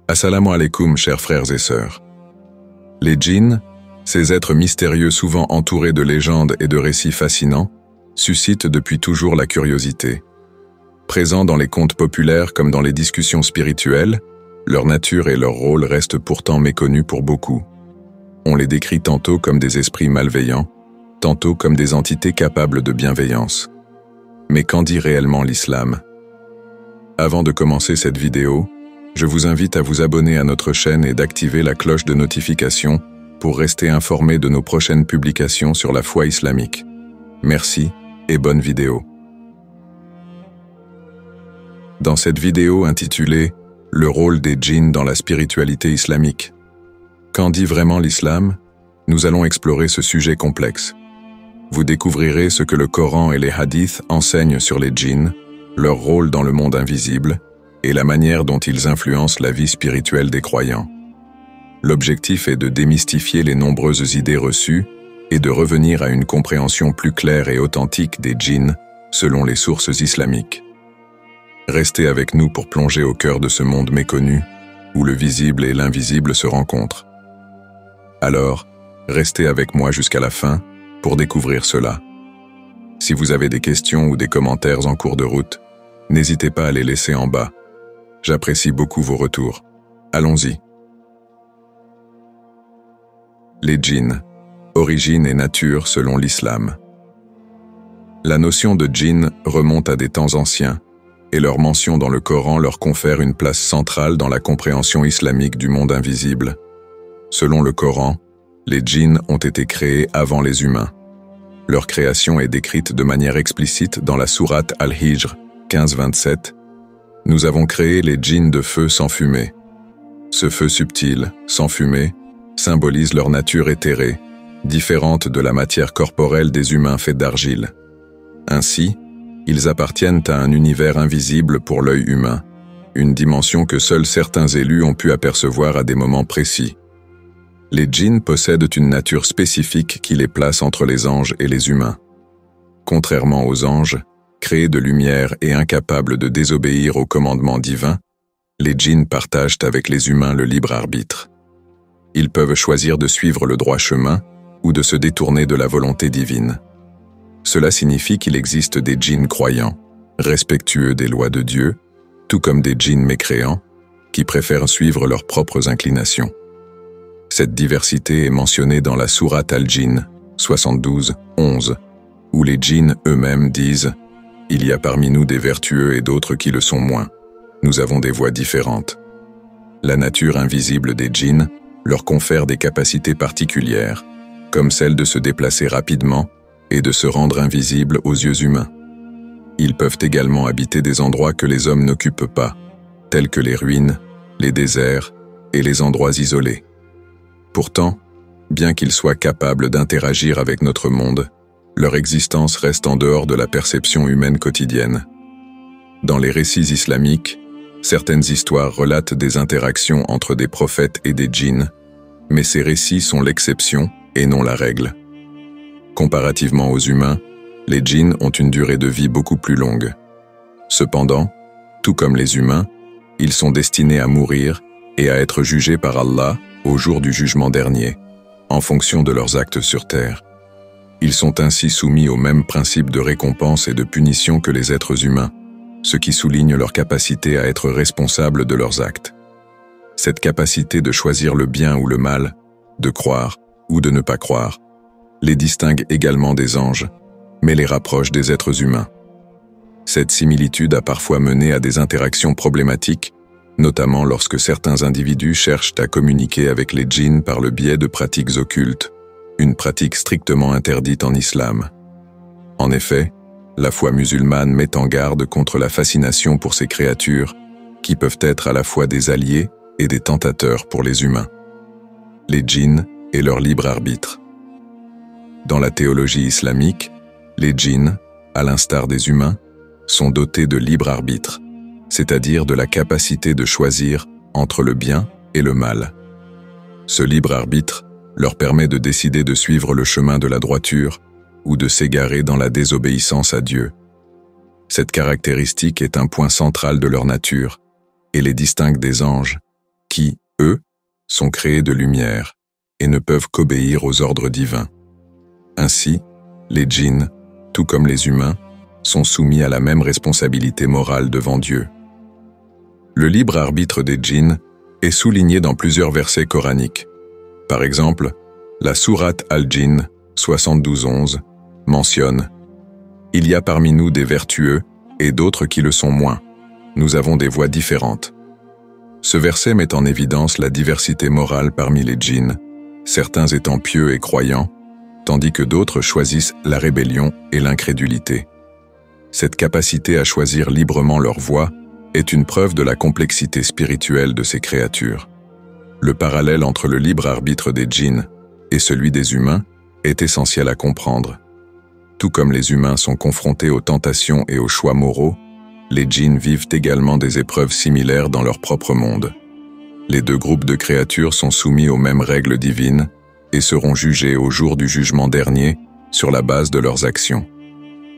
Assalamu alaikum, chers frères et sœurs. Les djinns, ces êtres mystérieux souvent entourés de légendes et de récits fascinants, suscitent depuis toujours la curiosité. Présents dans les contes populaires comme dans les discussions spirituelles, leur nature et leur rôle restent pourtant méconnus pour beaucoup. On les décrit tantôt comme des esprits malveillants, tantôt comme des entités capables de bienveillance. Mais qu'en dit réellement l'islam? Avant de commencer cette vidéo, je vous invite à vous abonner à notre chaîne et d'activer la cloche de notification pour rester informé de nos prochaines publications sur la foi islamique. Merci et bonne vidéo. Dans cette vidéo intitulée « Le rôle des djinns dans la spiritualité islamique », qu'en dit vraiment l'islam? Nous allons explorer ce sujet complexe. Vous découvrirez ce que le Coran et les hadiths enseignent sur les djinns, leur rôle dans le monde invisible, et la manière dont ils influencent la vie spirituelle des croyants. L'objectif est de démystifier les nombreuses idées reçues et de revenir à une compréhension plus claire et authentique des djinns selon les sources islamiques. Restez avec nous pour plonger au cœur de ce monde méconnu, où le visible et l'invisible se rencontrent. Alors, restez avec moi jusqu'à la fin pour découvrir cela. Si vous avez des questions ou des commentaires en cours de route, n'hésitez pas à les laisser en bas. J'apprécie beaucoup vos retours. Allons-y. Les djinns, origine et nature selon l'islam. La notion de djinn remonte à des temps anciens, et leur mention dans le Coran leur confère une place centrale dans la compréhension islamique du monde invisible. Selon le Coran, les djinns ont été créés avant les humains. Leur création est décrite de manière explicite dans la sourate Al-Hijr 15-27. Nous avons créé les djinns de feu sans fumée. Ce feu subtil, sans fumée, symbolise leur nature éthérée, différente de la matière corporelle des humains faits d'argile. Ainsi, ils appartiennent à un univers invisible pour l'œil humain, une dimension que seuls certains élus ont pu apercevoir à des moments précis. Les djinns possèdent une nature spécifique qui les place entre les anges et les humains. Contrairement aux anges, créés de lumière et incapables de désobéir aux commandements divins, les djinns partagent avec les humains le libre arbitre. Ils peuvent choisir de suivre le droit chemin ou de se détourner de la volonté divine. Cela signifie qu'il existe des djinns croyants, respectueux des lois de Dieu, tout comme des djinns mécréants, qui préfèrent suivre leurs propres inclinations. Cette diversité est mentionnée dans la sourate Al-Jinn 72-11, où les djinns eux-mêmes disent « Il y a parmi nous des vertueux et d'autres qui le sont moins. Nous avons des voies différentes. » La nature invisible des djinns leur confère des capacités particulières, comme celle de se déplacer rapidement et de se rendre invisibles aux yeux humains. Ils peuvent également habiter des endroits que les hommes n'occupent pas, tels que les ruines, les déserts et les endroits isolés. Pourtant, bien qu'ils soient capables d'interagir avec notre monde, leur existence reste en dehors de la perception humaine quotidienne. Dans les récits islamiques, certaines histoires relatent des interactions entre des prophètes et des djinns, mais ces récits sont l'exception et non la règle. Comparativement aux humains, les djinns ont une durée de vie beaucoup plus longue. Cependant, tout comme les humains, ils sont destinés à mourir et à être jugés par Allah au jour du jugement dernier, en fonction de leurs actes sur terre. Ils sont ainsi soumis au même principe de récompense et de punition que les êtres humains, ce qui souligne leur capacité à être responsables de leurs actes. Cette capacité de choisir le bien ou le mal, de croire ou de ne pas croire, les distingue également des anges, mais les rapproche des êtres humains. Cette similitude a parfois mené à des interactions problématiques, notamment lorsque certains individus cherchent à communiquer avec les djinns par le biais de pratiques occultes, une pratique strictement interdite en islam. En effet, la foi musulmane met en garde contre la fascination pour ces créatures, qui peuvent être à la fois des alliés et des tentateurs pour les humains. Les djinns et leur libre arbitre. Dans la théologie islamique, les djinns, à l'instar des humains, sont dotés de libre arbitre, c'est-à-dire de la capacité de choisir entre le bien et le mal. Ce libre arbitre leur permet de décider de suivre le chemin de la droiture ou de s'égarer dans la désobéissance à Dieu. Cette caractéristique est un point central de leur nature et les distingue des anges, qui, eux, sont créés de lumière et ne peuvent qu'obéir aux ordres divins. Ainsi, les djinns, tout comme les humains, sont soumis à la même responsabilité morale devant Dieu. Le libre arbitre des djinns est souligné dans plusieurs versets coraniques. Par exemple, la sourate Al-Djinn 72:11 mentionne « Il y a parmi nous des vertueux et d'autres qui le sont moins. Nous avons des voies différentes. » Ce verset met en évidence la diversité morale parmi les djinns, certains étant pieux et croyants, tandis que d'autres choisissent la rébellion et l'incrédulité. Cette capacité à choisir librement leur voie est une preuve de la complexité spirituelle de ces créatures. Le parallèle entre le libre arbitre des djinns et celui des humains est essentiel à comprendre. Tout comme les humains sont confrontés aux tentations et aux choix moraux, les djinns vivent également des épreuves similaires dans leur propre monde. Les deux groupes de créatures sont soumis aux mêmes règles divines et seront jugés au jour du jugement dernier sur la base de leurs actions.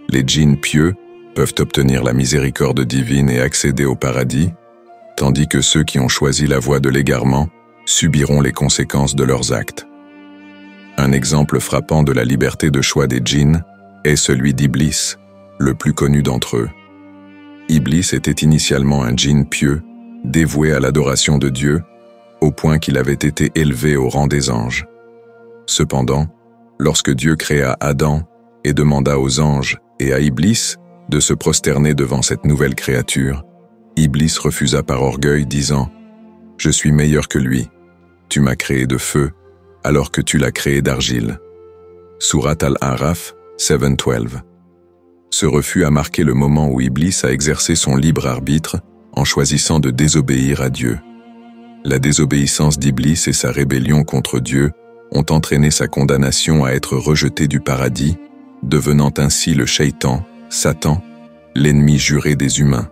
Les djinns pieux peuvent obtenir la miséricorde divine et accéder au paradis, tandis que ceux qui ont choisi la voie de l'égarement subiront les conséquences de leurs actes. Un exemple frappant de la liberté de choix des djinns est celui d'Iblis, le plus connu d'entre eux. Iblis était initialement un djinn pieux, dévoué à l'adoration de Dieu, au point qu'il avait été élevé au rang des anges. Cependant, lorsque Dieu créa Adam et demanda aux anges et à Iblis de se prosterner devant cette nouvelle créature, Iblis refusa par orgueil, disant « Je suis meilleur que lui. Tu m'as créé de feu, alors que tu l'as créé d'argile. » Sourate Al-A'raf 7:12. Ce refus a marqué le moment où Iblis a exercé son libre arbitre en choisissant de désobéir à Dieu. La désobéissance d'Iblis et sa rébellion contre Dieu ont entraîné sa condamnation à être rejeté du paradis, devenant ainsi le Shaitan, Satan, l'ennemi juré des humains.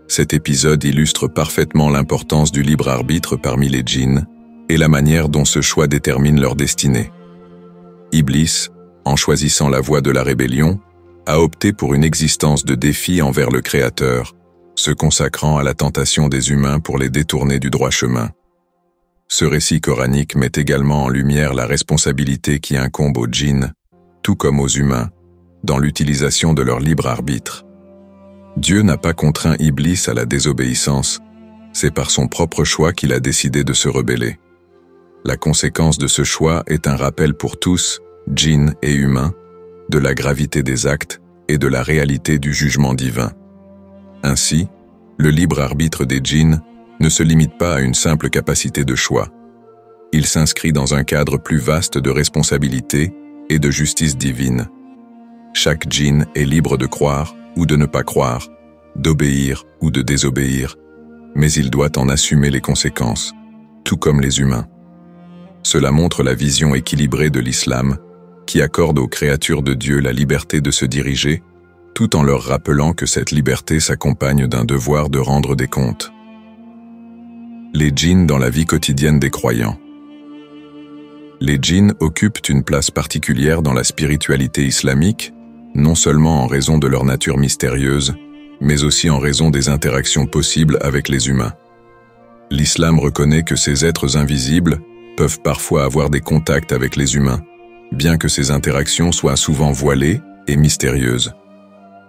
Cet épisode illustre parfaitement l'importance du libre arbitre parmi les djinns et la manière dont ce choix détermine leur destinée. Iblis, en choisissant la voie de la rébellion, a opté pour une existence de défi envers le Créateur, se consacrant à la tentation des humains pour les détourner du droit chemin. Ce récit coranique met également en lumière la responsabilité qui incombe aux djinns, tout comme aux humains, dans l'utilisation de leur libre arbitre. Dieu n'a pas contraint Iblis à la désobéissance, c'est par son propre choix qu'il a décidé de se rebeller. La conséquence de ce choix est un rappel pour tous, djinns et humains, de la gravité des actes et de la réalité du jugement divin. Ainsi, le libre arbitre des djinns ne se limite pas à une simple capacité de choix. Il s'inscrit dans un cadre plus vaste de responsabilité et de justice divine. Chaque djinn est libre de croire ou de ne pas croire, d'obéir ou de désobéir, mais il doit en assumer les conséquences, tout comme les humains. Cela montre la vision équilibrée de l'islam, qui accorde aux créatures de Dieu la liberté de se diriger, tout en leur rappelant que cette liberté s'accompagne d'un devoir de rendre des comptes. Les djinns dans la vie quotidienne des croyants. Les djinns occupent une place particulière dans la spiritualité islamique, non seulement en raison de leur nature mystérieuse, mais aussi en raison des interactions possibles avec les humains. L'islam reconnaît que ces êtres invisibles peuvent parfois avoir des contacts avec les humains, bien que ces interactions soient souvent voilées et mystérieuses.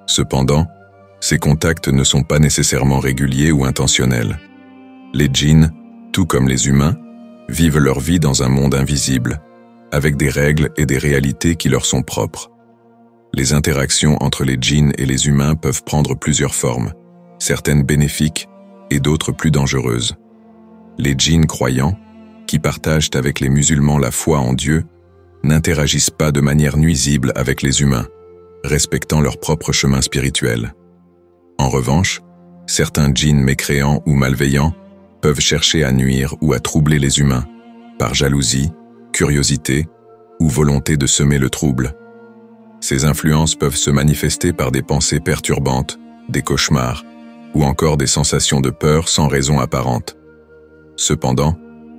Cependant, ces contacts ne sont pas nécessairement réguliers ou intentionnels. Les djinns, tout comme les humains, vivent leur vie dans un monde invisible, avec des règles et des réalités qui leur sont propres. Les interactions entre les djinns et les humains peuvent prendre plusieurs formes, certaines bénéfiques et d'autres plus dangereuses. Les djinns croyants, qui partagent avec les musulmans la foi en Dieu, n'interagissent pas de manière nuisible avec les humains, respectant leur propre chemin spirituel. En revanche, certains djinns mécréants ou malveillants peuvent chercher à nuire ou à troubler les humains, par jalousie, curiosité ou volonté de semer le trouble. Ces influences peuvent se manifester par des pensées perturbantes, des cauchemars, ou encore des sensations de peur sans raison apparente. Cependant,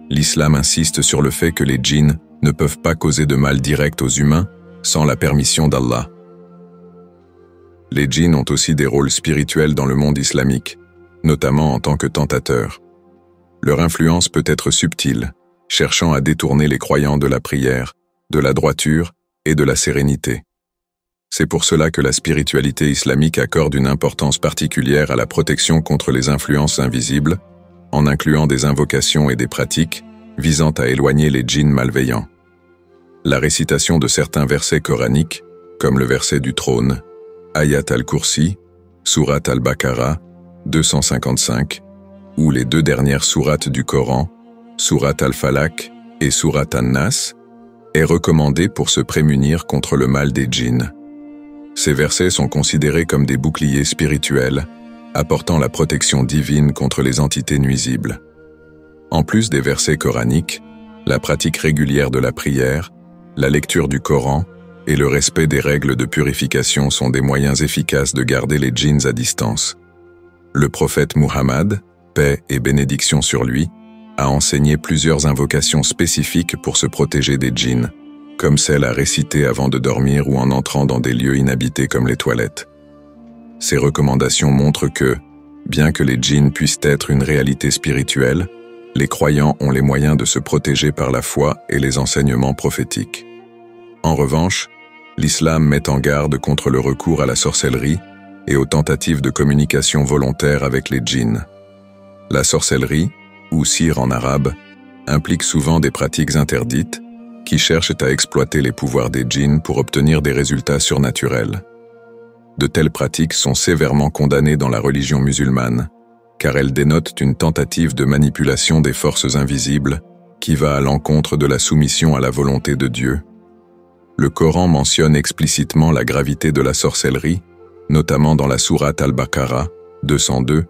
l'islam insiste sur le fait que les djinns ne peuvent pas causer de mal direct aux humains sans la permission d'Allah. Les djinns ont aussi des rôles spirituels dans le monde islamique, notamment en tant que tentateurs. Leur influence peut être subtile, cherchant à détourner les croyants de la prière, de la droiture et de la sérénité. C'est pour cela que la spiritualité islamique accorde une importance particulière à la protection contre les influences invisibles, en incluant des invocations et des pratiques visant à éloigner les djinns malveillants. La récitation de certains versets coraniques, comme le verset du trône, Ayat al-Kursi, Surat al-Baqarah, 255, ou les 2 dernières sourates du Coran, Surat al-Falaq et Surat an-Nas, est recommandée pour se prémunir contre le mal des djinns. Ces versets sont considérés comme des boucliers spirituels, apportant la protection divine contre les entités nuisibles. En plus des versets coraniques, la pratique régulière de la prière, la lecture du Coran et le respect des règles de purification sont des moyens efficaces de garder les djinns à distance. Le prophète Muhammad, paix et bénédiction sur lui, a enseigné plusieurs invocations spécifiques pour se protéger des djinns, comme celle à réciter avant de dormir ou en entrant dans des lieux inhabités comme les toilettes. Ces recommandations montrent que, bien que les djinns puissent être une réalité spirituelle, les croyants ont les moyens de se protéger par la foi et les enseignements prophétiques. En revanche, l'islam met en garde contre le recours à la sorcellerie et aux tentatives de communication volontaire avec les djinns. La sorcellerie, ou sihr en arabe, implique souvent des pratiques interdites qui cherchent à exploiter les pouvoirs des djinns pour obtenir des résultats surnaturels. De telles pratiques sont sévèrement condamnées dans la religion musulmane, car elles dénotent une tentative de manipulation des forces invisibles qui va à l'encontre de la soumission à la volonté de Dieu. Le Coran mentionne explicitement la gravité de la sorcellerie, notamment dans la sourate al-Baqarah, 202,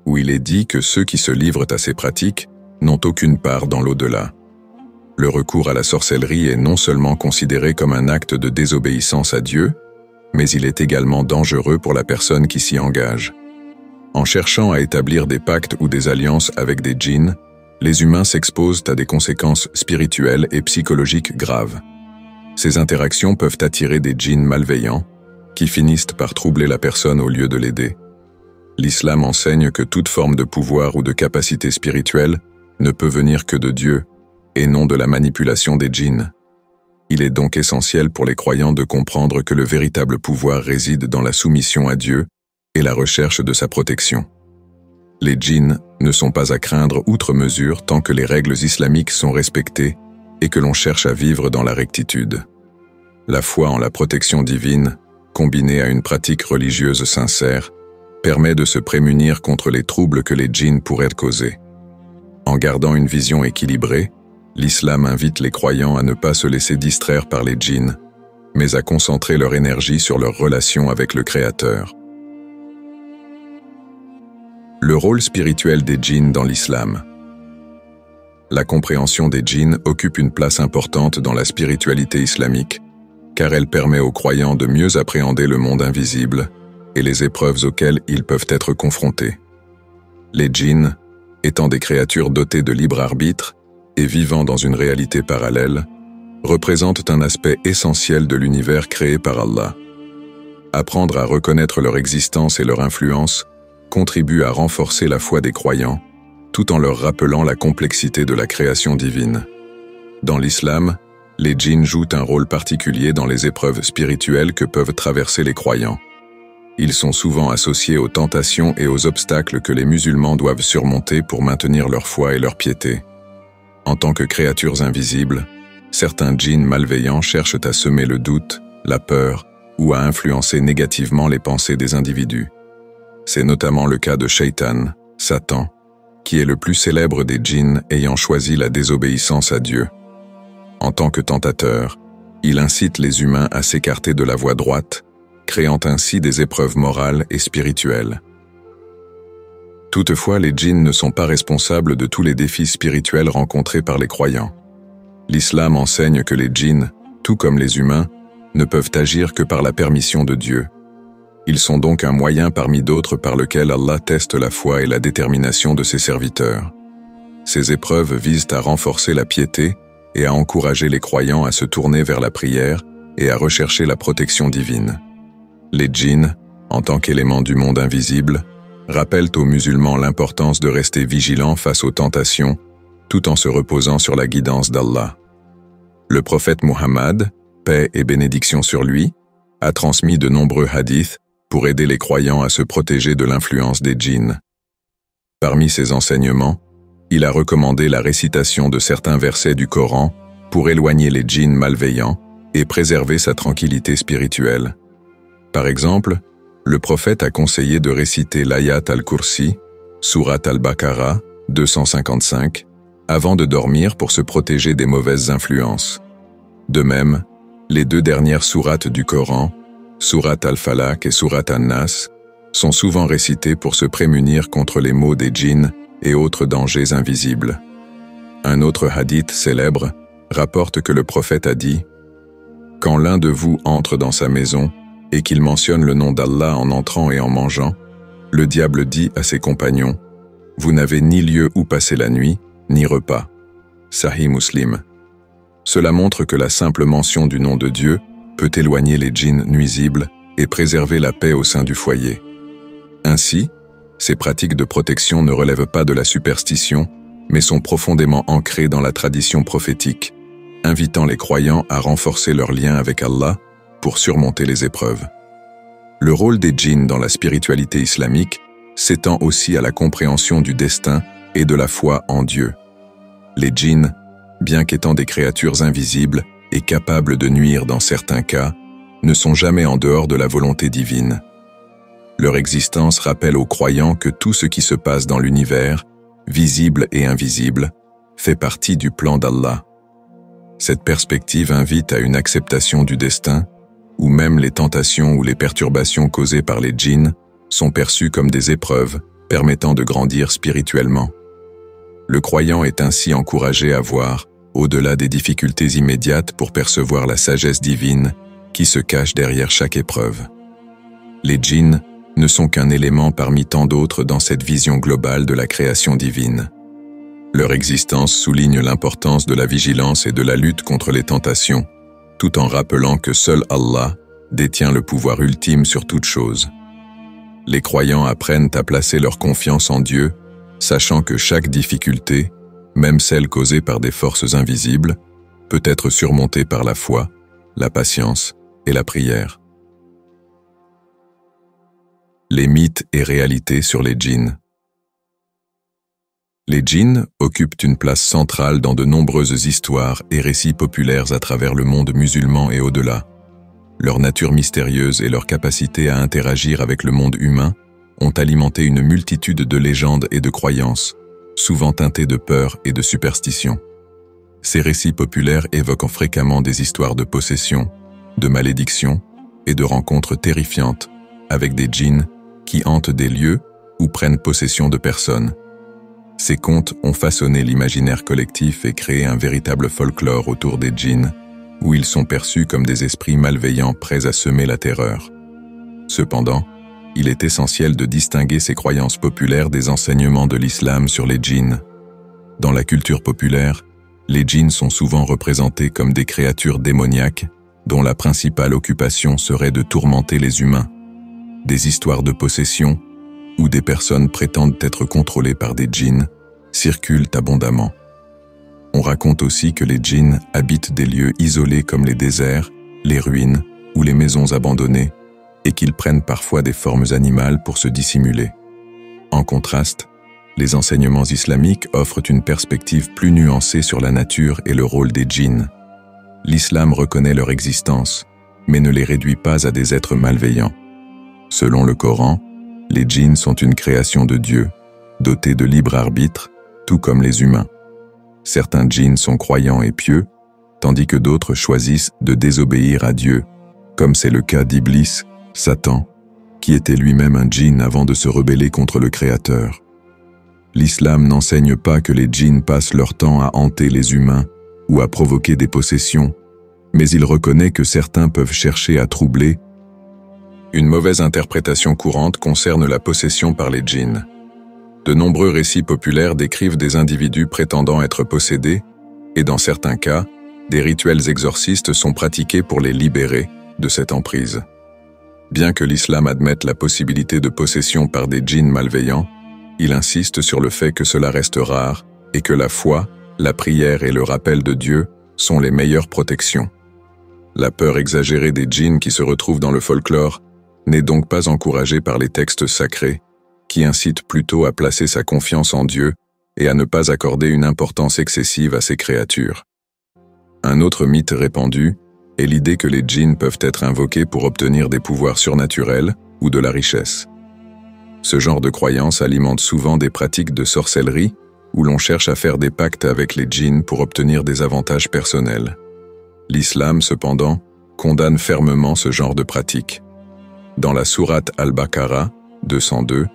où il est dit que ceux qui se livrent à ces pratiques n'ont aucune part dans l'au-delà. Le recours à la sorcellerie est non seulement considéré comme un acte de désobéissance à Dieu, mais il est également dangereux pour la personne qui s'y engage. En cherchant à établir des pactes ou des alliances avec des djinns, les humains s'exposent à des conséquences spirituelles et psychologiques graves. Ces interactions peuvent attirer des djinns malveillants, qui finissent par troubler la personne au lieu de l'aider. L'islam enseigne que toute forme de pouvoir ou de capacité spirituelle ne peut venir que de Dieu, et non de la manipulation des djinns. Il est donc essentiel pour les croyants de comprendre que le véritable pouvoir réside dans la soumission à Dieu et la recherche de sa protection. Les djinns ne sont pas à craindre outre mesure tant que les règles islamiques sont respectées et que l'on cherche à vivre dans la rectitude. La foi en la protection divine, combinée à une pratique religieuse sincère, permet de se prémunir contre les troubles que les djinns pourraient causer. En gardant une vision équilibrée, l'islam invite les croyants à ne pas se laisser distraire par les djinns, mais à concentrer leur énergie sur leur relation avec le Créateur. Le rôle spirituel des djinns dans l'islam. La compréhension des djinns occupe une place importante dans la spiritualité islamique, car elle permet aux croyants de mieux appréhender le monde invisible et les épreuves auxquelles ils peuvent être confrontés. Les djinns, étant des créatures dotées de libre arbitre et vivant dans une réalité parallèle, représentent un aspect essentiel de l'univers créé par Allah. Apprendre à reconnaître leur existence et leur influence contribue à renforcer la foi des croyants, tout en leur rappelant la complexité de la création divine. Dans l'islam, les djinns jouent un rôle particulier dans les épreuves spirituelles que peuvent traverser les croyants. Ils sont souvent associés aux tentations et aux obstacles que les musulmans doivent surmonter pour maintenir leur foi et leur piété. En tant que créatures invisibles, certains djinns malveillants cherchent à semer le doute, la peur ou à influencer négativement les pensées des individus. C'est notamment le cas de Shaitan, Satan, qui est le plus célèbre des djinns ayant choisi la désobéissance à Dieu. En tant que tentateur, il incite les humains à s'écarter de la voie droite, créant ainsi des épreuves morales et spirituelles. Toutefois, les djinns ne sont pas responsables de tous les défis spirituels rencontrés par les croyants. L'islam enseigne que les djinns, tout comme les humains, ne peuvent agir que par la permission de Dieu. Ils sont donc un moyen parmi d'autres par lequel Allah teste la foi et la détermination de ses serviteurs. Ces épreuves visent à renforcer la piété et à encourager les croyants à se tourner vers la prière et à rechercher la protection divine. Les djinns, en tant qu'éléments du monde invisible, rappellent aux musulmans l'importance de rester vigilants face aux tentations, tout en se reposant sur la guidance d'Allah. Le prophète Muhammad, paix et bénédiction sur lui, a transmis de nombreux hadiths pour aider les croyants à se protéger de l'influence des djinns. Parmi ses enseignements, il a recommandé la récitation de certains versets du Coran pour éloigner les djinns malveillants et préserver sa tranquillité spirituelle. Par exemple, le prophète a conseillé de réciter l'ayat al-Kursi, sourate al-Baqarah, 255, avant de dormir pour se protéger des mauvaises influences. De même, les 2 dernières sourates du Coran, sourate al-Falaq et sourate an-Nas, sont souvent récitées pour se prémunir contre les maux des djinns et autres dangers invisibles. Un autre hadith célèbre rapporte que le prophète a dit « Quand l'un de vous entre dans sa maison et qu'il mentionne le nom d'Allah en entrant et en mangeant, le diable dit à ses compagnons « Vous n'avez ni lieu où passer la nuit, ni repas. » Sahih Muslim. Cela montre que la simple mention du nom de Dieu peut éloigner les djinns nuisibles et préserver la paix au sein du foyer. Ainsi, ces pratiques de protection ne relèvent pas de la superstition, mais sont profondément ancrées dans la tradition prophétique, invitant les croyants à renforcer leur lien avec Allah pour surmonter les épreuves. Le rôle des djinns dans la spiritualité islamique s'étend aussi à la compréhension du destin et de la foi en Dieu. Les djinns, bien qu'étant des créatures invisibles et capables de nuire dans certains cas, ne sont jamais en dehors de la volonté divine. Leur existence rappelle aux croyants que tout ce qui se passe dans l'univers, visible et invisible, fait partie du plan d'Allah. Cette perspective invite à une acceptation du destin, où même les tentations ou les perturbations causées par les djinns sont perçues comme des épreuves permettant de grandir spirituellement. Le croyant est ainsi encouragé à voir au-delà des difficultés immédiates pour percevoir la sagesse divine qui se cache derrière chaque épreuve. Les djinns ne sont qu'un élément parmi tant d'autres dans cette vision globale de la création divine. Leur existence souligne l'importance de la vigilance et de la lutte contre les tentations, tout en rappelant que seul Allah détient le pouvoir ultime sur toute chose. Les croyants apprennent à placer leur confiance en Dieu, sachant que chaque difficulté, même celle causée par des forces invisibles, peut être surmontée par la foi, la patience et la prière. Les mythes et réalités sur les djinns. Les djinns occupent une place centrale dans de nombreuses histoires et récits populaires à travers le monde musulman et au-delà. Leur nature mystérieuse et leur capacité à interagir avec le monde humain ont alimenté une multitude de légendes et de croyances, souvent teintées de peur et de superstition. Ces récits populaires évoquent fréquemment des histoires de possession, de malédiction et de rencontres terrifiantes avec des djinns qui hantent des lieux ou prennent possession de personnes. Ces contes ont façonné l'imaginaire collectif et créé un véritable folklore autour des djinns, où ils sont perçus comme des esprits malveillants prêts à semer la terreur. Cependant, il est essentiel de distinguer ces croyances populaires des enseignements de l'islam sur les djinns. Dans la culture populaire, les djinns sont souvent représentés comme des créatures démoniaques dont la principale occupation serait de tourmenter les humains. Des histoires de possession, où des personnes prétendent être contrôlées par des djinns, circulent abondamment. On raconte aussi que les djinns habitent des lieux isolés comme les déserts, les ruines ou les maisons abandonnées, et qu'ils prennent parfois des formes animales pour se dissimuler. En contraste, les enseignements islamiques offrent une perspective plus nuancée sur la nature et le rôle des djinns. L'islam reconnaît leur existence, mais ne les réduit pas à des êtres malveillants. Selon le Coran, les djinns sont une création de Dieu, dotés de libre arbitre, tout comme les humains. Certains djinns sont croyants et pieux, tandis que d'autres choisissent de désobéir à Dieu, comme c'est le cas d'Iblis, Satan, qui était lui-même un djinn avant de se rebeller contre le Créateur. L'islam n'enseigne pas que les djinns passent leur temps à hanter les humains ou à provoquer des possessions, mais il reconnaît que certains peuvent chercher à troubler. Une mauvaise interprétation courante concerne la possession par les djinns. De nombreux récits populaires décrivent des individus prétendant être possédés, et dans certains cas, des rituels exorcistes sont pratiqués pour les libérer de cette emprise. Bien que l'islam admette la possibilité de possession par des djinns malveillants, il insiste sur le fait que cela reste rare et que la foi, la prière et le rappel de Dieu sont les meilleures protections. La peur exagérée des djinns qui se retrouvent dans le folklore n'est donc pas encouragée par les textes sacrés, qui incitent plutôt à placer sa confiance en Dieu et à ne pas accorder une importance excessive à ces créatures. Un autre mythe répandu est l'idée que les djinns peuvent être invoqués pour obtenir des pouvoirs surnaturels ou de la richesse. Ce genre de croyance alimente souvent des pratiques de sorcellerie où l'on cherche à faire des pactes avec les djinns pour obtenir des avantages personnels. L'islam, cependant, condamne fermement ce genre de pratique. Dans la sourate Al-Baqarah, 202,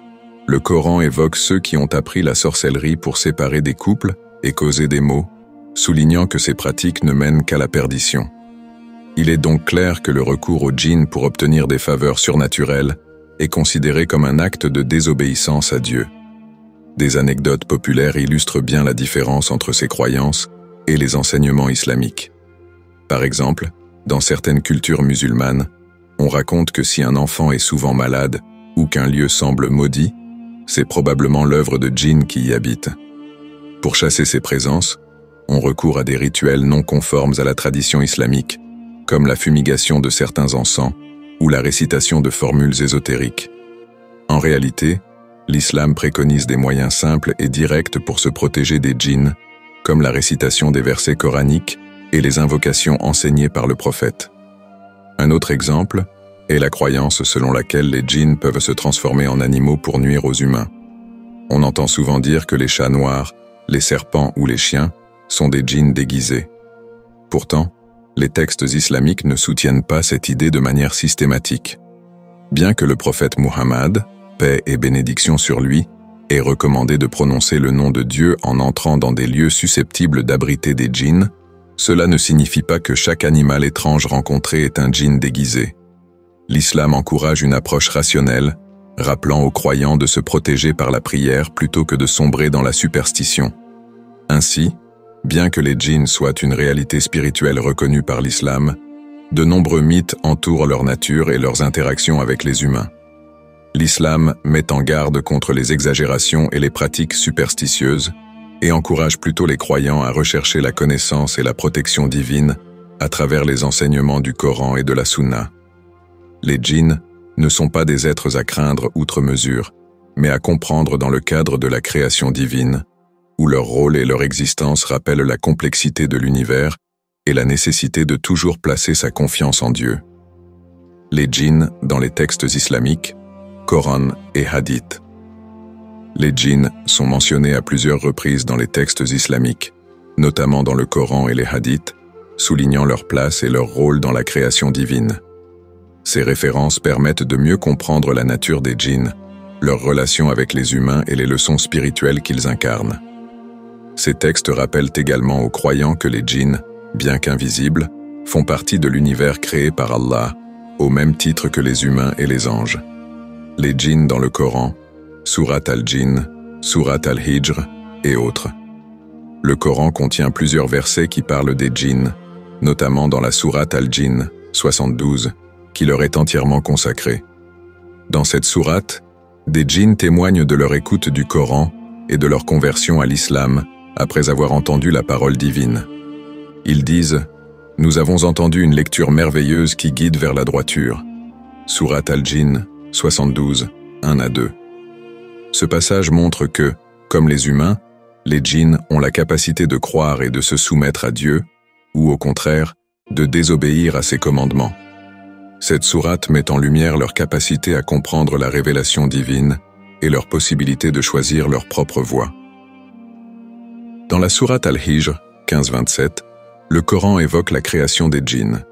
le Coran évoque ceux qui ont appris la sorcellerie pour séparer des couples et causer des maux, soulignant que ces pratiques ne mènent qu'à la perdition. Il est donc clair que le recours aux djinns pour obtenir des faveurs surnaturelles est considéré comme un acte de désobéissance à Dieu. Des anecdotes populaires illustrent bien la différence entre ces croyances et les enseignements islamiques. Par exemple, dans certaines cultures musulmanes, on raconte que si un enfant est souvent malade ou qu'un lieu semble maudit, c'est probablement l'œuvre de djinns qui y habitent. Pour chasser ces présences, on recourt à des rituels non conformes à la tradition islamique, comme la fumigation de certains encens ou la récitation de formules ésotériques. En réalité, l'islam préconise des moyens simples et directs pour se protéger des djinns, comme la récitation des versets coraniques et les invocations enseignées par le prophète. Un autre exemple est la croyance selon laquelle les djinns peuvent se transformer en animaux pour nuire aux humains. On entend souvent dire que les chats noirs, les serpents ou les chiens sont des djinns déguisés. Pourtant, les textes islamiques ne soutiennent pas cette idée de manière systématique. Bien que le prophète Muhammad, paix et bénédiction sur lui, ait recommandé de prononcer le nom de Dieu en entrant dans des lieux susceptibles d'abriter des djinns, cela ne signifie pas que chaque animal étrange rencontré est un djinn déguisé. L'islam encourage une approche rationnelle, rappelant aux croyants de se protéger par la prière plutôt que de sombrer dans la superstition. Ainsi, bien que les djinns soient une réalité spirituelle reconnue par l'islam, de nombreux mythes entourent leur nature et leurs interactions avec les humains. L'islam met en garde contre les exagérations et les pratiques superstitieuses et encourage plutôt les croyants à rechercher la connaissance et la protection divine à travers les enseignements du Coran et de la Sunna. Les djinns ne sont pas des êtres à craindre outre mesure, mais à comprendre dans le cadre de la création divine, où leur rôle et leur existence rappellent la complexité de l'univers et la nécessité de toujours placer sa confiance en Dieu. Les djinns dans les textes islamiques, Coran et Hadith. Les djinns sont mentionnés à plusieurs reprises dans les textes islamiques, notamment dans le Coran et les Hadiths, soulignant leur place et leur rôle dans la création divine. Ces références permettent de mieux comprendre la nature des djinns, leur relation avec les humains et les leçons spirituelles qu'ils incarnent. Ces textes rappellent également aux croyants que les djinns, bien qu'invisibles, font partie de l'univers créé par Allah, au même titre que les humains et les anges. Les djinns dans le Coran, Surat al-Jinn, Surat al-Hijr et autres. Le Coran contient plusieurs versets qui parlent des djinns, notamment dans la Surat al-Jinn, 72, qui leur est entièrement consacrée. Dans cette sourate, des djinns témoignent de leur écoute du Coran et de leur conversion à l'islam après avoir entendu la parole divine. Ils disent « Nous avons entendu une lecture merveilleuse qui guide vers la droiture. » Surat al-Jinn, 72, 1 à 2. Ce passage montre que, comme les humains, les djinns ont la capacité de croire et de se soumettre à Dieu, ou au contraire, de désobéir à ses commandements. Cette sourate met en lumière leur capacité à comprendre la révélation divine et leur possibilité de choisir leur propre voie. Dans la sourate Al-Hijr, 15-27, le Coran évoque la création des djinns.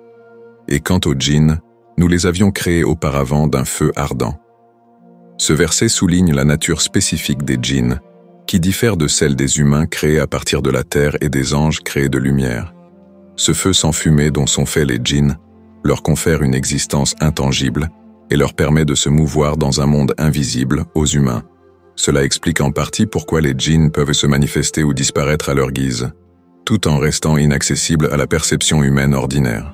Et quant aux djinns, nous les avions créés auparavant d'un feu ardent. Ce verset souligne la nature spécifique des djinns, qui diffère de celle des humains créés à partir de la terre et des anges créés de lumière. Ce feu sans fumée dont sont faits les djinns leur confère une existence intangible et leur permet de se mouvoir dans un monde invisible aux humains. Cela explique en partie pourquoi les djinns peuvent se manifester ou disparaître à leur guise, tout en restant inaccessibles à la perception humaine ordinaire.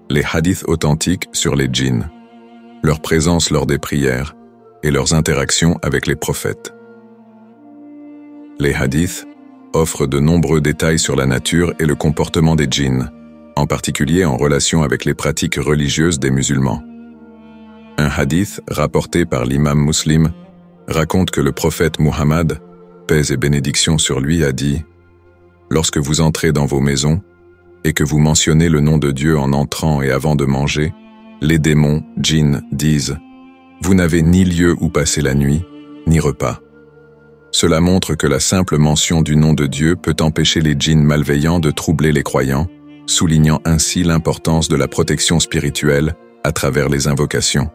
Les hadiths authentiques sur les djinns. leur présence lors des prières et leurs interactions avec les prophètes. Les hadiths offrent de nombreux détails sur la nature et le comportement des djinns, en particulier en relation avec les pratiques religieuses des musulmans. Un hadith rapporté par l'imam Muslim raconte que le prophète Muhammad, paix et bénédiction sur lui, a dit « Lorsque vous entrez dans vos maisons et que vous mentionnez le nom de Dieu en entrant et avant de manger, les démons, djinns, disent « Vous n'avez ni lieu où passer la nuit, ni repas. » Cela montre que la simple mention du nom de Dieu peut empêcher les djinns malveillants de troubler les croyants, soulignant ainsi l'importance de la protection spirituelle à travers les invocations.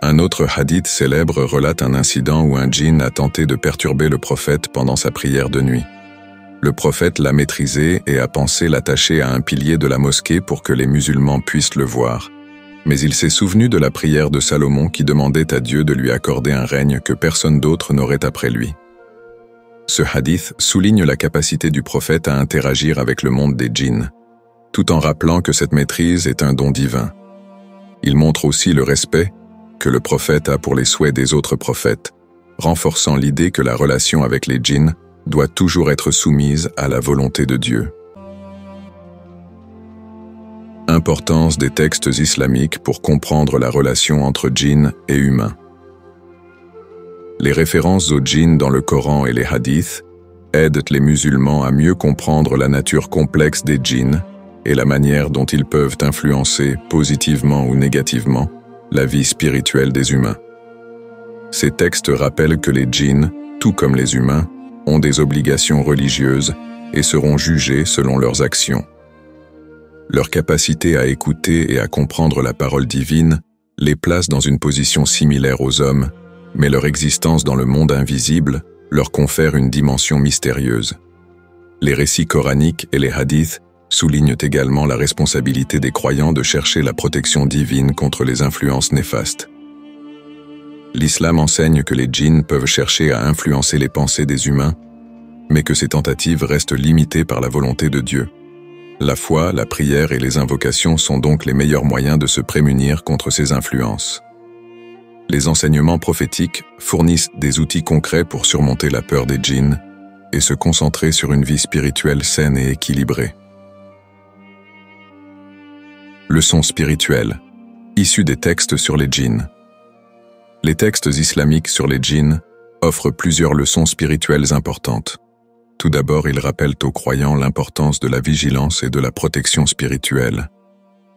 Un autre hadith célèbre relate un incident où un djinn a tenté de perturber le prophète pendant sa prière de nuit. Le prophète l'a maîtrisé et a pensé l'attacher à un pilier de la mosquée pour que les musulmans puissent le voir. Mais il s'est souvenu de la prière de Salomon qui demandait à Dieu de lui accorder un règne que personne d'autre n'aurait après lui. Ce hadith souligne la capacité du prophète à interagir avec le monde des djinns, tout en rappelant que cette maîtrise est un don divin. Il montre aussi le respect que le prophète a pour les souhaits des autres prophètes, renforçant l'idée que la relation avec les djinns doit toujours être soumise à la volonté de Dieu. Importance des textes islamiques pour comprendre la relation entre djinns et humains. Les références aux djinns dans le Coran et les hadiths aident les musulmans à mieux comprendre la nature complexe des djinns et la manière dont ils peuvent influencer, positivement ou négativement, la vie spirituelle des humains. Ces textes rappellent que les djinns, tout comme les humains, ont des obligations religieuses et seront jugés selon leurs actions. Leur capacité à écouter et à comprendre la parole divine les place dans une position similaire aux hommes, mais leur existence dans le monde invisible leur confère une dimension mystérieuse. Les récits coraniques et les hadiths soulignent également la responsabilité des croyants de chercher la protection divine contre les influences néfastes. L'islam enseigne que les djinns peuvent chercher à influencer les pensées des humains, mais que ces tentatives restent limitées par la volonté de Dieu. La foi, la prière et les invocations sont donc les meilleurs moyens de se prémunir contre ces influences. Les enseignements prophétiques fournissent des outils concrets pour surmonter la peur des djinns et se concentrer sur une vie spirituelle saine et équilibrée. Leçons spirituelles, issues des textes sur les djinns. Les textes islamiques sur les djinns offrent plusieurs leçons spirituelles importantes. Tout d'abord, ils rappellent aux croyants l'importance de la vigilance et de la protection spirituelle.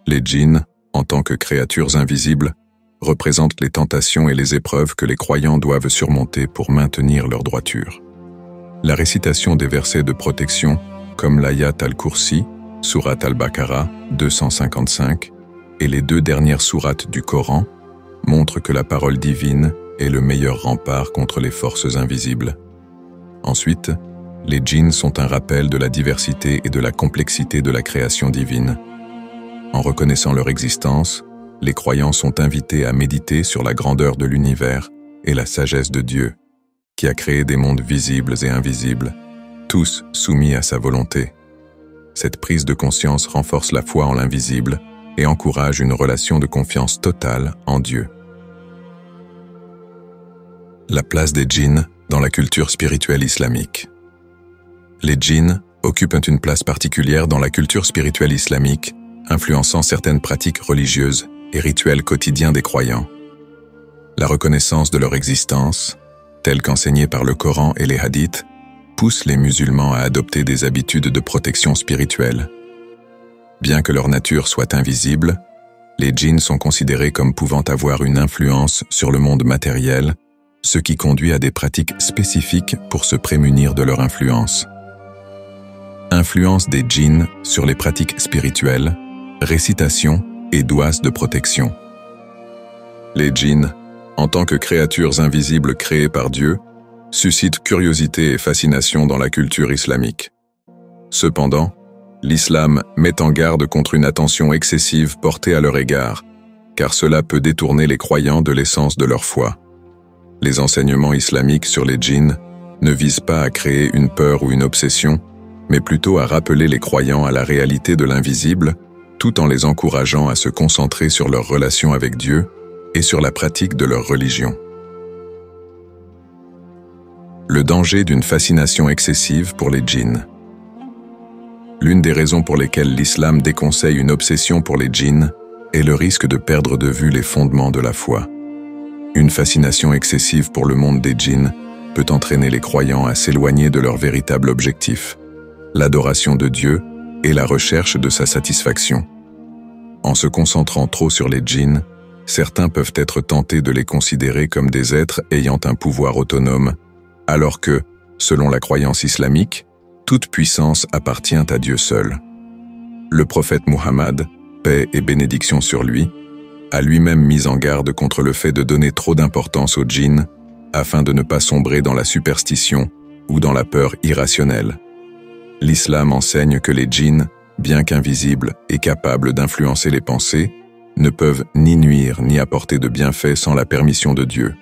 Les djinns, en tant que créatures invisibles, représentent les tentations et les épreuves que les croyants doivent surmonter pour maintenir leur droiture. La récitation des versets de protection, comme l'ayat al-Kursi, Surat al-Baqarah 255, et les 2 dernières sourates du Coran, montre que la parole divine est le meilleur rempart contre les forces invisibles. Ensuite, les djinns sont un rappel de la diversité et de la complexité de la création divine. En reconnaissant leur existence, les croyants sont invités à méditer sur la grandeur de l'univers et la sagesse de Dieu, qui a créé des mondes visibles et invisibles, tous soumis à sa volonté. Cette prise de conscience renforce la foi en l'invisible et encourage une relation de confiance totale en Dieu. La place des djinns dans la culture spirituelle islamique. Les djinns occupent une place particulière dans la culture spirituelle islamique, influençant certaines pratiques religieuses et rituels quotidiens des croyants. La reconnaissance de leur existence, telle qu'enseignée par le Coran et les hadiths, pousse les musulmans à adopter des habitudes de protection spirituelle. Bien que leur nature soit invisible, les djinns sont considérés comme pouvant avoir une influence sur le monde matériel, ce qui conduit à des pratiques spécifiques pour se prémunir de leur influence. Influence des djinns sur les pratiques spirituelles, récitation et douas de protection. Les djinns, en tant que créatures invisibles créées par Dieu, suscitent curiosité et fascination dans la culture islamique. Cependant, l'islam met en garde contre une attention excessive portée à leur égard, car cela peut détourner les croyants de l'essence de leur foi. Les enseignements islamiques sur les djinns ne visent pas à créer une peur ou une obsession, mais plutôt à rappeler les croyants à la réalité de l'invisible, tout en les encourageant à se concentrer sur leur relation avec Dieu et sur la pratique de leur religion. Le danger d'une fascination excessive pour les djinns. L'une des raisons pour lesquelles l'islam déconseille une obsession pour les djinns est le risque de perdre de vue les fondements de la foi. Une fascination excessive pour le monde des djinns peut entraîner les croyants à s'éloigner de leur véritable objectif, l'adoration de Dieu et la recherche de sa satisfaction. En se concentrant trop sur les djinns, certains peuvent être tentés de les considérer comme des êtres ayant un pouvoir autonome, alors que, selon la croyance islamique, toute puissance appartient à Dieu seul. Le prophète Muhammad, paix et bénédiction sur lui, a lui-même mis en garde contre le fait de donner trop d'importance aux djinns afin de ne pas sombrer dans la superstition ou dans la peur irrationnelle. L'islam enseigne que les djinns, bien qu'invisibles et capables d'influencer les pensées, ne peuvent ni nuire ni apporter de bienfaits sans la permission de Dieu.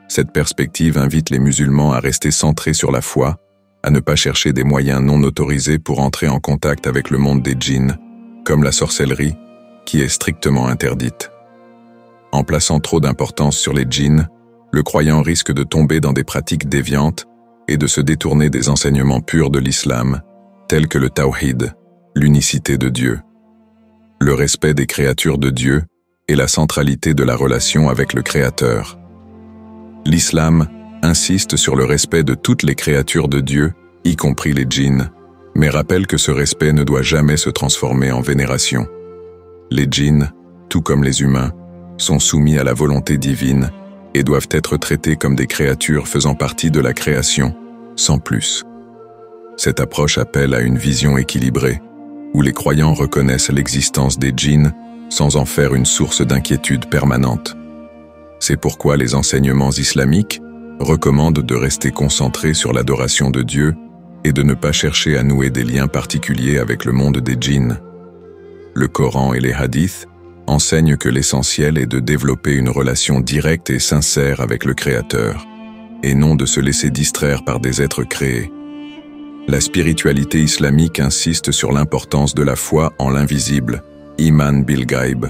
Cette perspective invite les musulmans à rester centrés sur la foi, à ne pas chercher des moyens non autorisés pour entrer en contact avec le monde des djinns, comme la sorcellerie, qui est strictement interdite. En plaçant trop d'importance sur les djinns, le croyant risque de tomber dans des pratiques déviantes et de se détourner des enseignements purs de l'islam, tels que le tawhid, l'unicité de Dieu, le respect des créatures de Dieu et la centralité de la relation avec le Créateur. L'islam insiste sur le respect de toutes les créatures de Dieu, y compris les djinns, mais rappelle que ce respect ne doit jamais se transformer en vénération. Les djinns, tout comme les humains, sont soumis à la volonté divine et doivent être traités comme des créatures faisant partie de la création, sans plus. Cette approche appelle à une vision équilibrée, où les croyants reconnaissent l'existence des djinns sans en faire une source d'inquiétude permanente. C'est pourquoi les enseignements islamiques recommandent de rester concentrés sur l'adoration de Dieu et de ne pas chercher à nouer des liens particuliers avec le monde des djinns. Le Coran et les hadiths enseignent que l'essentiel est de développer une relation directe et sincère avec le Créateur, et non de se laisser distraire par des êtres créés. La spiritualité islamique insiste sur l'importance de la foi en l'invisible, iman bil ghaib,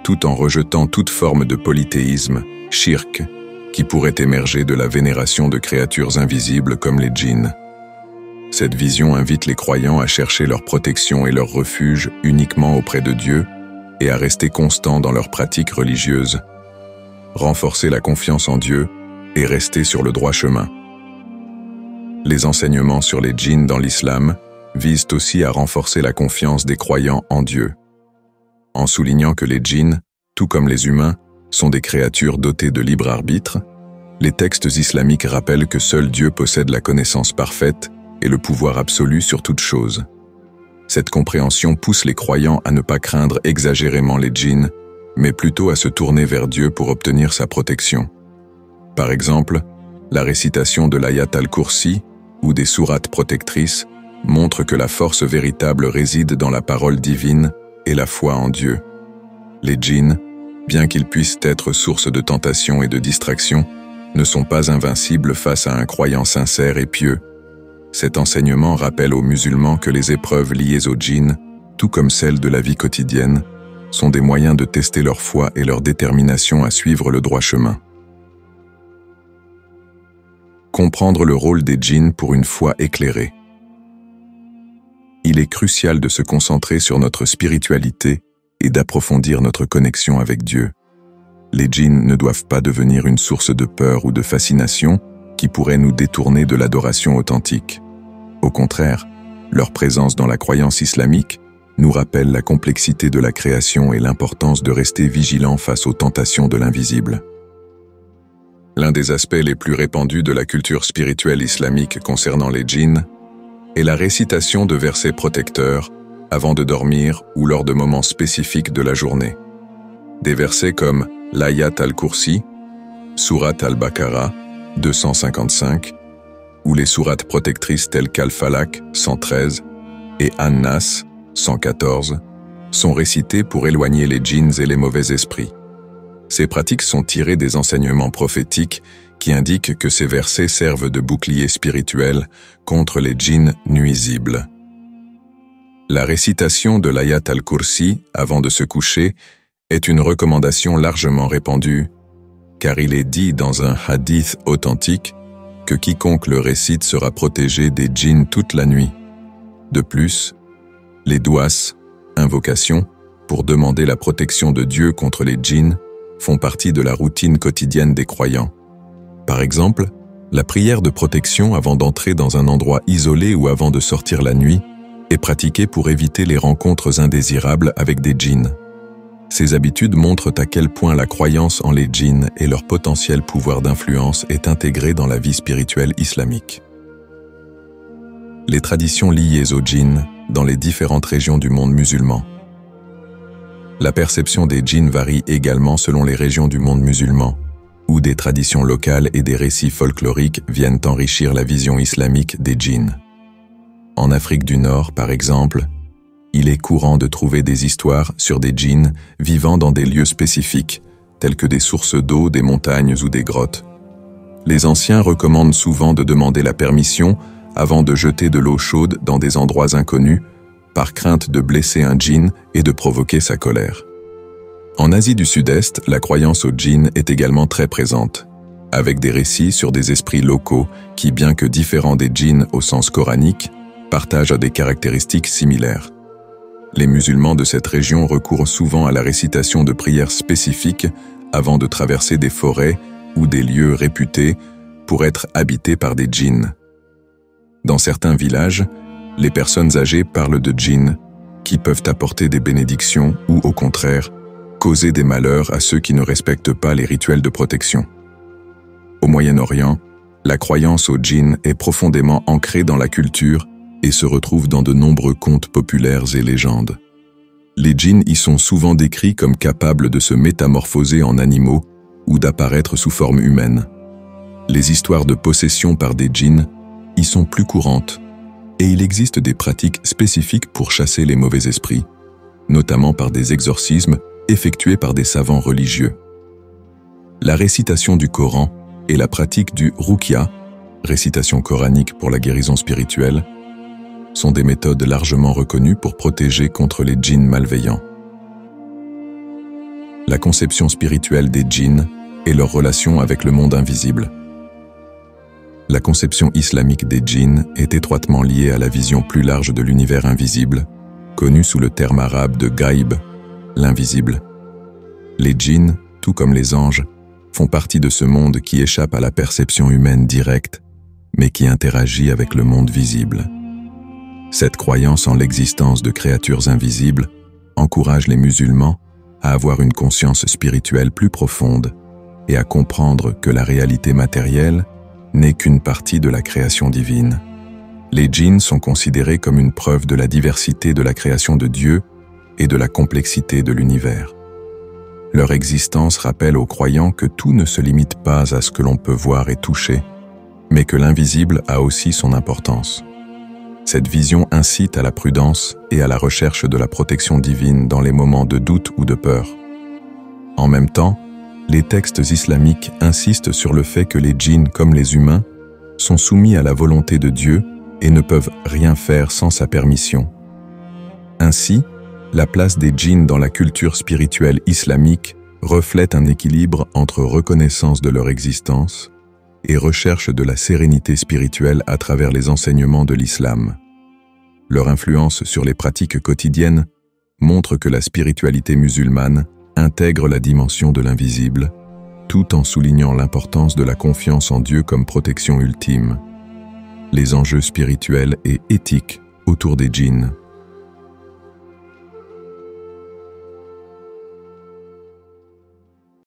tout en rejetant toute forme de polythéisme, shirk, qui pourrait émerger de la vénération de créatures invisibles comme les djinns. Cette vision invite les croyants à chercher leur protection et leur refuge uniquement auprès de Dieu et à rester constants dans leurs pratiques religieuses, renforcer la confiance en Dieu et rester sur le droit chemin. Les enseignements sur les djinns dans l'islam visent aussi à renforcer la confiance des croyants en Dieu, en soulignant que les djinns, tout comme les humains, sont des créatures dotées de libre arbitre. Les textes islamiques rappellent que seul Dieu possède la connaissance parfaite et le pouvoir absolu sur toute chose. Cette compréhension pousse les croyants à ne pas craindre exagérément les djinns, mais plutôt à se tourner vers Dieu pour obtenir sa protection. Par exemple, la récitation de l'ayat al-Kursi ou des sourates protectrices montre que la force véritable réside dans la parole divine et la foi en Dieu. Les djinns, bien qu'ils puissent être source de tentation et de distraction, ne sont pas invincibles face à un croyant sincère et pieux. Cet enseignement rappelle aux musulmans que les épreuves liées aux djinns, tout comme celles de la vie quotidienne, sont des moyens de tester leur foi et leur détermination à suivre le droit chemin. Comprendre le rôle des djinns pour une foi éclairée. Il est crucial de se concentrer sur notre spiritualité et d'approfondir notre connexion avec Dieu. Les djinns ne doivent pas devenir une source de peur ou de fascination qui pourrait nous détourner de l'adoration authentique. Au contraire, leur présence dans la croyance islamique nous rappelle la complexité de la création et l'importance de rester vigilant face aux tentations de l'invisible. L'un des aspects les plus répandus de la culture spirituelle islamique concernant les djinns est la récitation de versets protecteurs avant de dormir ou lors de moments spécifiques de la journée. Des versets comme l'ayat al-Kursi, Surat al-Baqarah 255, ou les sourates protectrices telles qu'Al-Falaq 113 et An-Nas 114 sont récités pour éloigner les djinns et les mauvais esprits. Ces pratiques sont tirées des enseignements prophétiques qui indiquent que ces versets servent de bouclier spirituel contre les djinns nuisibles. La récitation de l'ayat al-Kursi avant de se coucher est une recommandation largement répandue, car il est dit dans un hadith authentique que quiconque le récite sera protégé des djinns toute la nuit. De plus, les du'as, invocations, pour demander la protection de Dieu contre les djinns, font partie de la routine quotidienne des croyants. Par exemple, la prière de protection avant d'entrer dans un endroit isolé ou avant de sortir la nuit est pratiquée pour éviter les rencontres indésirables avec des djinns. Ces habitudes montrent à quel point la croyance en les djinns et leur potentiel pouvoir d'influence est intégrée dans la vie spirituelle islamique. Les traditions liées aux djinns dans les différentes régions du monde musulman. La perception des djinns varie également selon les régions du monde musulman, où des traditions locales et des récits folkloriques viennent enrichir la vision islamique des djinns. En Afrique du Nord, par exemple, il est courant de trouver des histoires sur des djinns vivant dans des lieux spécifiques, tels que des sources d'eau, des montagnes ou des grottes. Les anciens recommandent souvent de demander la permission avant de jeter de l'eau chaude dans des endroits inconnus, par crainte de blesser un djinn et de provoquer sa colère. En Asie du Sud-Est, la croyance aux djinns est également très présente, avec des récits sur des esprits locaux qui, bien que différents des djinns au sens coranique, partagent des caractéristiques similaires. Les musulmans de cette région recourent souvent à la récitation de prières spécifiques avant de traverser des forêts ou des lieux réputés pour être habités par des djinns. Dans certains villages, les personnes âgées parlent de djinns qui peuvent apporter des bénédictions ou, au contraire, causer des malheurs à ceux qui ne respectent pas les rituels de protection. Au Moyen-Orient, la croyance aux djinns est profondément ancrée dans la culture et se retrouve dans de nombreux contes populaires et légendes. Les djinns y sont souvent décrits comme capables de se métamorphoser en animaux ou d'apparaître sous forme humaine. Les histoires de possession par des djinns y sont plus courantes, et il existe des pratiques spécifiques pour chasser les mauvais esprits, notamment par des exorcismes effectués par des savants religieux. La récitation du Coran et la pratique du ruqya, récitation coranique pour la guérison spirituelle, sont des méthodes largement reconnues pour protéger contre les djinns malveillants. La conception spirituelle des djinns et leur relation avec le monde invisible. La conception islamique des djinns est étroitement liée à la vision plus large de l'univers invisible, connu sous le terme arabe de ghaib, l'invisible. Les djinns, tout comme les anges, font partie de ce monde qui échappe à la perception humaine directe, mais qui interagit avec le monde visible. Cette croyance en l'existence de créatures invisibles encourage les musulmans à avoir une conscience spirituelle plus profonde et à comprendre que la réalité matérielle n'est qu'une partie de la création divine. Les djinns sont considérés comme une preuve de la diversité de la création de Dieu et de la complexité de l'univers. Leur existence rappelle aux croyants que tout ne se limite pas à ce que l'on peut voir et toucher, mais que l'invisible a aussi son importance. Cette vision incite à la prudence et à la recherche de la protection divine dans les moments de doute ou de peur. En même temps, les textes islamiques insistent sur le fait que les djinns, comme les humains, sont soumis à la volonté de Dieu et ne peuvent rien faire sans sa permission. Ainsi, la place des djinns dans la culture spirituelle islamique reflète un équilibre entre reconnaissance de leur existence et recherche de la sérénité spirituelle à travers les enseignements de l'islam. Leur influence sur les pratiques quotidiennes montre que la spiritualité musulmane intègre la dimension de l'invisible, tout en soulignant l'importance de la confiance en Dieu comme protection ultime. Les enjeux spirituels et éthiques autour des djinns.